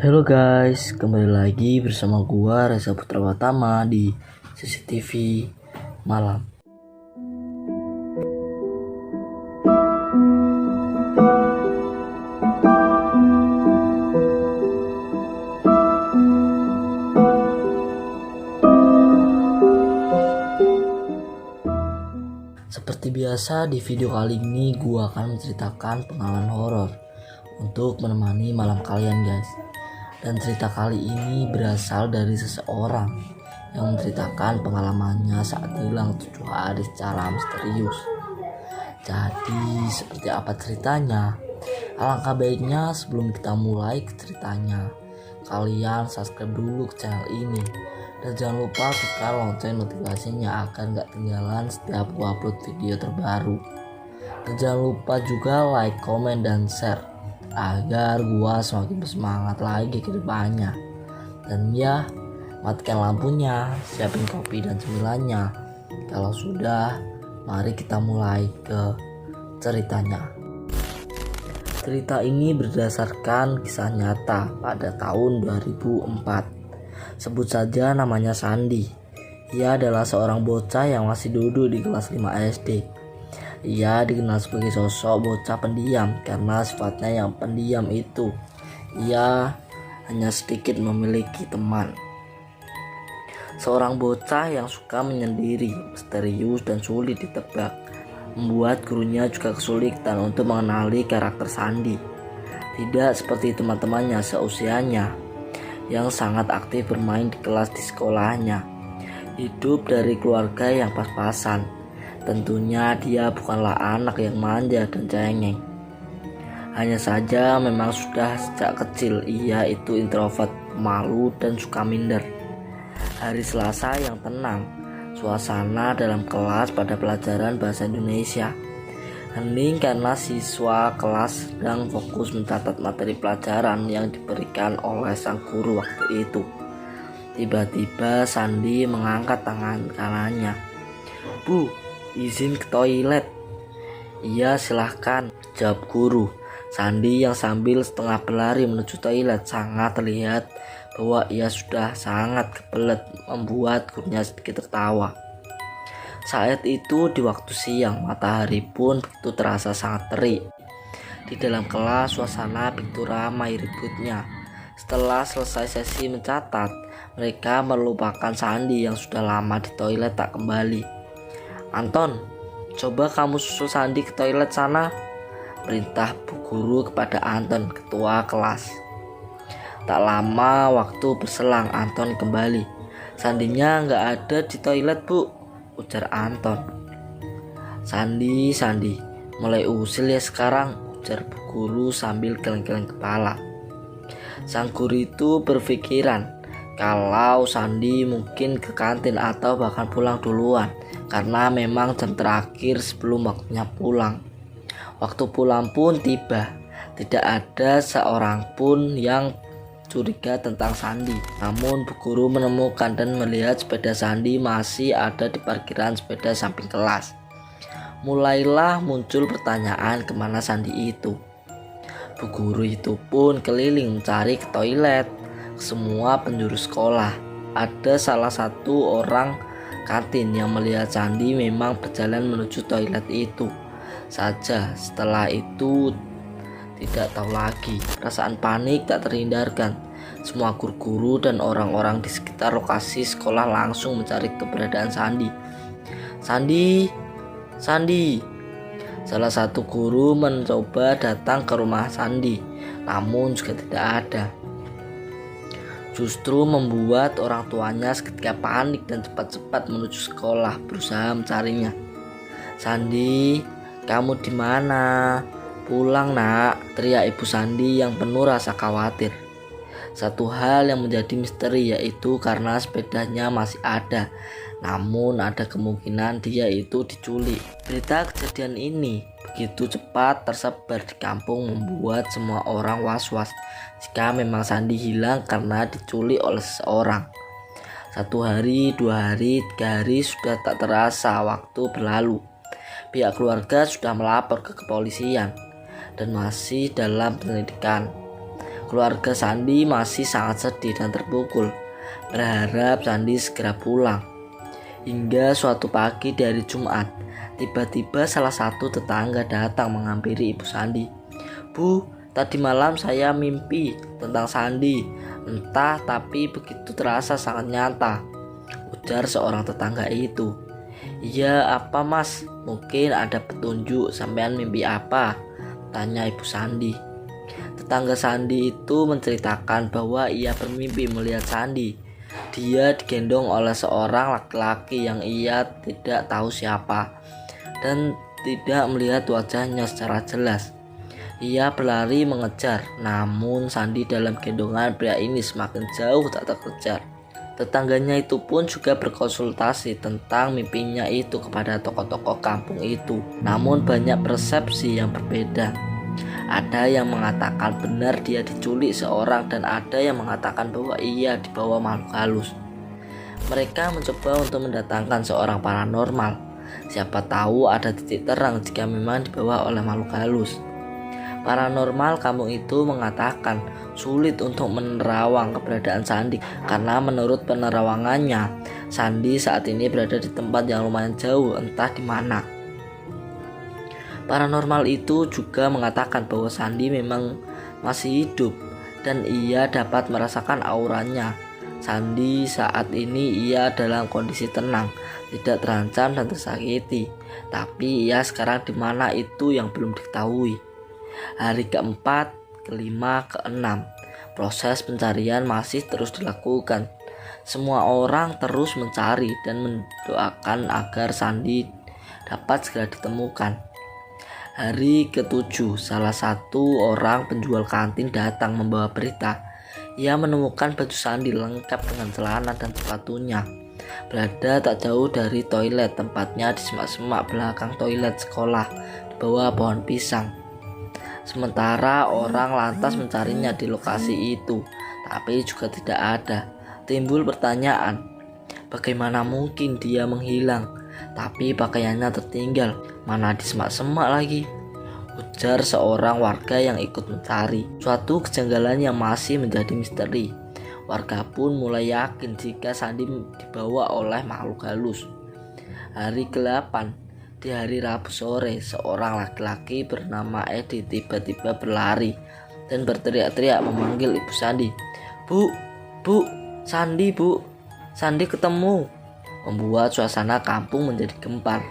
Halo guys, kembali lagi bersama gua Reza Putra Watama di CCTV Malam. Seperti biasa di video kali ini gua akan menceritakan pengalaman horor untuk menemani malam kalian guys. Dan cerita kali ini berasal dari seseorang yang menceritakan pengalamannya saat hilang 7 hari secara misterius. Jadi seperti apa ceritanya? Alangkah baiknya sebelum kita mulai ke ceritanya, kalian subscribe dulu ke channel ini. Dan jangan lupa tekan lonceng notifikasinya agar gak ketinggalan setiap gua upload video terbaru. Dan jangan lupa juga like, komen, dan share agar gua semakin bersemangat lagi ke depannya. Dan ya, matikan lampunya, siapin kopi dan cemilannya. Kalau sudah, mari kita mulai ke ceritanya. Cerita ini berdasarkan kisah nyata pada tahun 2004. Sebut saja namanya Sandi. Ia adalah seorang bocah yang masih duduk di kelas 5 SD. Ia dikenal sebagai sosok bocah pendiam karena sifatnya yang pendiam itu. Ia hanya sedikit memiliki teman. Seorang bocah yang suka menyendiri, misterius dan sulit ditebak, membuat gurunya juga kesulitan untuk mengenali karakter Sandi. Tidak seperti teman-temannya seusianya yang sangat aktif bermain di kelas di sekolahnya. Hidup dari keluarga yang pas-pasan. Tentunya dia bukanlah anak yang manja dan cengeng. Hanya saja memang sudah sejak kecil ia itu introvert, malu dan suka minder. Hari Selasa yang tenang, suasana dalam kelas pada pelajaran bahasa Indonesia. Hening karena siswa kelas sedang fokus mencatat materi pelajaran yang diberikan oleh sang guru waktu itu. Tiba-tiba Sandi mengangkat tangan kanannya. "Bu, izin ke toilet." "Iya silahkan," jawab guru. Sandi yang sambil setengah berlari menuju toilet sangat terlihat bahwa ia sudah sangat kebelet, membuat gurunya sedikit tertawa. Saat itu di waktu siang, matahari pun begitu terasa sangat terik. Di dalam kelas suasana begitu ramai ributnya. Setelah selesai sesi mencatat, mereka melupakan Sandi yang sudah lama di toilet tak kembali. "Anton, coba kamu susul Sandi ke toilet sana," perintah bu guru kepada Anton, ketua kelas. Tak lama waktu berselang, Anton kembali. "Sandinya nggak ada di toilet bu," ujar Anton. Sandi, mulai usil ya sekarang," ujar bu guru sambil geleng-geleng kepala. Sang guru itu berpikiran kalau Sandi mungkin ke kantin atau bahkan pulang duluan karena memang jam terakhir sebelum waktunya pulang. Waktu pulang pun tiba, tidak ada seorang pun yang curiga tentang Sandi. Namun bu guru menemukan dan melihat sepeda Sandi masih ada di parkiran sepeda samping kelas. Mulailah muncul pertanyaan kemana Sandi itu. Bu guru itu pun keliling mencari ke toilet, ke semua penjuru sekolah. Ada salah satu orang kantin yang melihat Sandi memang berjalan menuju toilet itu saja. Setelah itu tidak tahu lagi. Perasaan panik tak terhindarkan. Semua guru-guru dan orang-orang di sekitar lokasi sekolah langsung mencari keberadaan Sandi. Sandi. Salah satu guru mencoba datang ke rumah Sandi, namun juga tidak ada. Justru membuat orang tuanya seketika panik dan cepat-cepat menuju sekolah berusaha mencarinya. "Sandi, kamu di mana? Pulang nak," teriak ibu Sandi yang penuh rasa khawatir. Satu hal yang menjadi misteri yaitu karena sepedanya masih ada, namun ada kemungkinan dia itu diculik. Berita kejadian ini begitu cepat tersebar di kampung membuat semua orang was-was jika memang Sandi hilang karena diculik oleh seseorang. 1 hari, 2 hari, 3 hari sudah tak terasa waktu berlalu. Pihak keluarga sudah melapor ke kepolisian dan masih dalam penyelidikan. Keluarga Sandi masih sangat sedih dan terpukul, berharap Sandi segera pulang. Hingga suatu pagi di hari Jumat, tiba-tiba salah satu tetangga datang menghampiri Ibu Sandi. "Bu, tadi malam saya mimpi tentang Sandi. Entah, tapi begitu terasa sangat nyata," ujar seorang tetangga itu. "Iya, apa Mas? Mungkin ada petunjuk, sampean mimpi apa?" tanya Ibu Sandi. Tetangga Sandi itu menceritakan bahwa ia bermimpi melihat Sandi. Dia digendong oleh seorang laki-laki yang ia tidak tahu siapa dan tidak melihat wajahnya secara jelas. Ia berlari mengejar, namun Sandi dalam gendongan pria ini semakin jauh tak terkejar. Tetangganya itu pun juga berkonsultasi tentang mimpinya itu kepada tokoh-tokoh kampung itu. Namun banyak persepsi yang berbeda. Ada yang mengatakan benar dia diculik seorang dan ada yang mengatakan bahwa ia dibawa makhluk halus. Mereka mencoba untuk mendatangkan seorang paranormal. Siapa tahu ada titik terang jika memang dibawa oleh makhluk halus. Paranormal kampung itu mengatakan sulit untuk menerawang keberadaan Sandi karena menurut penerawangannya Sandi saat ini berada di tempat yang lumayan jauh, entah di mana. Paranormal itu juga mengatakan bahwa Sandi memang masih hidup dan ia dapat merasakan auranya. Sandi saat ini ia dalam kondisi tenang, tidak terancam dan tersakiti. Tapi ia sekarang di mana itu yang belum diketahui. Hari keempat, kelima, keenam, proses pencarian masih terus dilakukan. Semua orang terus mencari dan mendoakan agar Sandi dapat segera ditemukan. Hari ketujuh, salah satu orang penjual kantin datang membawa berita. Ia menemukan baju Sandi lengkap dengan celana dan sepatunya, berada tak jauh dari toilet, tempatnya di semak-semak belakang toilet sekolah di bawah pohon pisang. Sementara orang lantas mencarinya di lokasi itu, tapi juga tidak ada. Timbul pertanyaan, bagaimana mungkin dia menghilang? Tapi pakaiannya tertinggal, mana di semak-semak lagi, ujar seorang warga yang ikut mencari. Suatu kejanggalan yang masih menjadi misteri. Warga pun mulai yakin jika Sandi dibawa oleh makhluk halus. Hari ke-8, di hari Rabu sore, seorang laki-laki bernama Edi tiba-tiba berlari dan berteriak-teriak memanggil Ibu Sandi. Bu, Sandi bu, Sandi ketemu," membuat suasana kampung menjadi gempar.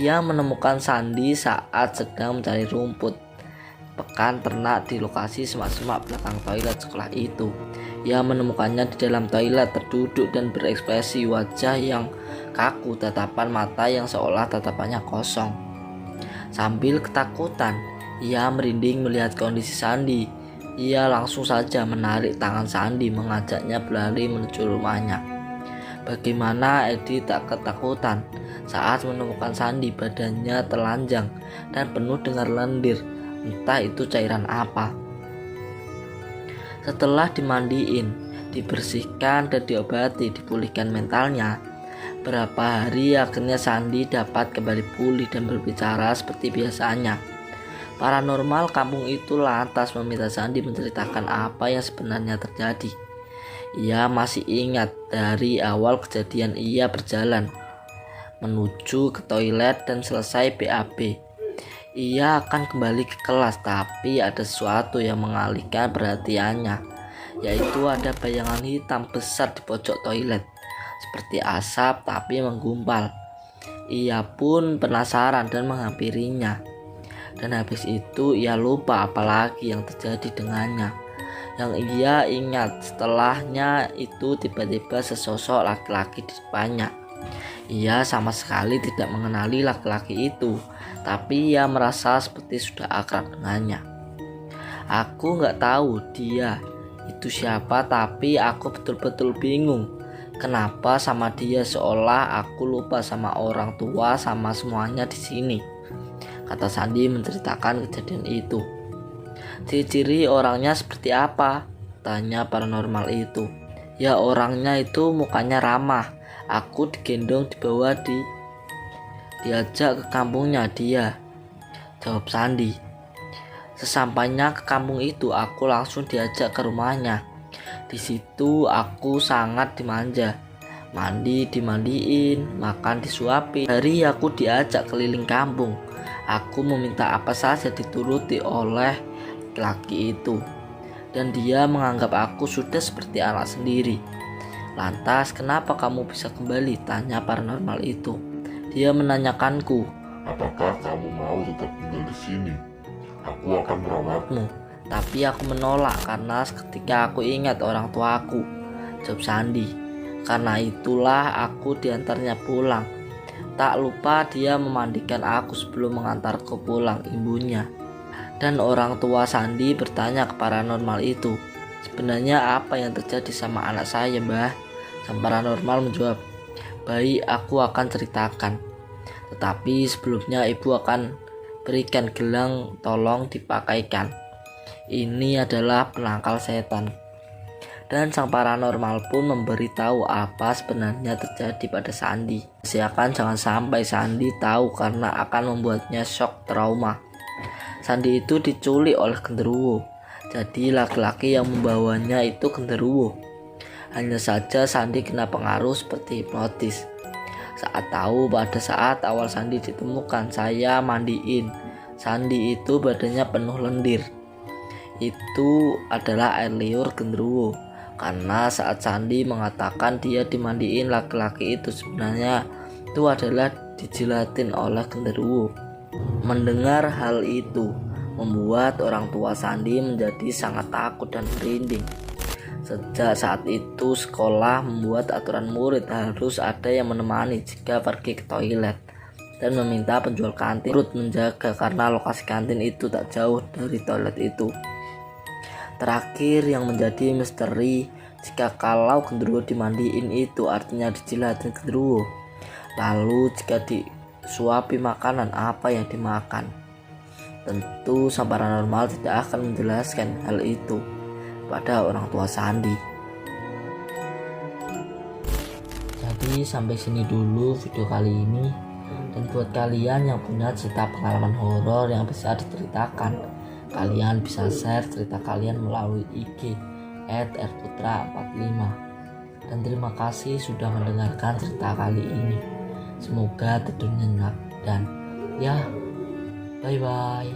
Ia menemukan Sandi saat sedang mencari rumput pekan ternak di lokasi semak-semak belakang toilet sekolah itu. Ia menemukannya di dalam toilet terduduk dan berekspresi wajah yang kaku, tatapan mata yang seolah tatapannya kosong. Sambil ketakutan, ia merinding melihat kondisi Sandi. Ia langsung saja menarik tangan Sandi, mengajaknya berlari menuju rumahnya. Bagaimana Edi tak ketakutan saat menemukan Sandi, badannya telanjang dan penuh dengan lendir, entah itu cairan apa. Setelah dimandiin, dibersihkan dan diobati, dipulihkan mentalnya, berapa hari akhirnya Sandi dapat kembali pulih dan berbicara seperti biasanya. Paranormal kampung itu lantas meminta Sandi menceritakan apa yang sebenarnya terjadi. Ia masih ingat dari awal kejadian ia berjalan menuju ke toilet dan selesai BAB. Ia akan kembali ke kelas, tapi ada sesuatu yang mengalihkan perhatiannya, yaitu ada bayangan hitam besar di pojok toilet, seperti asap tapi menggumpal. Ia pun penasaran dan menghampirinya. Dan habis itu ia lupa apalagi yang terjadi dengannya. Yang ia ingat setelahnya itu tiba-tiba sesosok laki-laki di depannya. Ia sama sekali tidak mengenali laki-laki itu, tapi ia merasa seperti sudah akrab dengannya. Aku nggak tahu dia itu siapa, tapi aku betul-betul bingung. Kenapa sama dia seolah aku lupa sama orang tua, sama semuanya di sini, kata Sandi menceritakan kejadian itu. Ciri-ciri orangnya seperti apa? Tanya paranormal itu. Ya, orangnya itu mukanya ramah. Aku digendong dibawa diajak ke kampungnya dia, jawab Sandi. Sesampainya ke kampung itu, aku langsung diajak ke rumahnya. Di situ aku sangat dimanja. Mandi dimandiin, makan disuapin. Hari aku diajak keliling kampung. Aku meminta apa saja dituruti oleh laki itu. Dan dia menganggap aku sudah seperti anak sendiri. Lantas, kenapa kamu bisa kembali? Tanya paranormal itu. Dia menanyakanku, apakah kamu mau tetap tinggal di sini? Aku akan merawatmu. Tapi aku menolak karena ketika aku ingat orang tuaku. Jawab Sandi. Karena itulah aku diantarnya pulang. Tak lupa dia memandikan aku sebelum mengantarku pulang ibunya. Dan orang tua Sandi bertanya ke paranormal itu, sebenarnya apa yang terjadi sama anak saya, Mbah? Sang paranormal menjawab, baik, aku akan ceritakan. Tetapi sebelumnya ibu akan berikan gelang, tolong dipakaikan. Ini adalah penangkal setan. Dan sang paranormal pun memberitahu apa sebenarnya terjadi pada Sandi. Siapkan jangan sampai Sandi tahu karena akan membuatnya shock trauma. Sandi itu diculik oleh genderuwo. Jadi laki-laki yang membawanya itu genderuwo. Hanya saja Sandi kena pengaruh seperti hipnotis. Saat tahu pada saat awal Sandi ditemukan, saya mandiin. Sandi itu badannya penuh lendir. Itu adalah air liur genderuwo. Karena saat Sandi mengatakan dia dimandiin laki-laki itu, sebenarnya itu adalah dijilatin oleh genderuwo. Mendengar hal itu membuat orang tua Sandi menjadi sangat takut dan merinding. Sejak saat itu sekolah membuat aturan murid harus ada yang menemani jika pergi ke toilet dan meminta penjual kantin turut menjaga karena lokasi kantin itu tak jauh dari toilet itu. Terakhir yang menjadi misteri, jika kalau genderuwo dimandiin itu artinya dijilatin genderuwo. Lalu jika disuapi makanan, apa yang dimakan? Tentu sang paranormal tidak akan menjelaskan hal itu pada orang tua Sandi. Jadi sampai sini dulu video kali ini. Dan buat kalian yang punya cerita pengalaman horor yang bisa diceritakan, kalian bisa share cerita kalian melalui IG @rputra45. Dan terima kasih sudah mendengarkan cerita kali ini. Semoga tidur nyenyak dan ya, bye bye.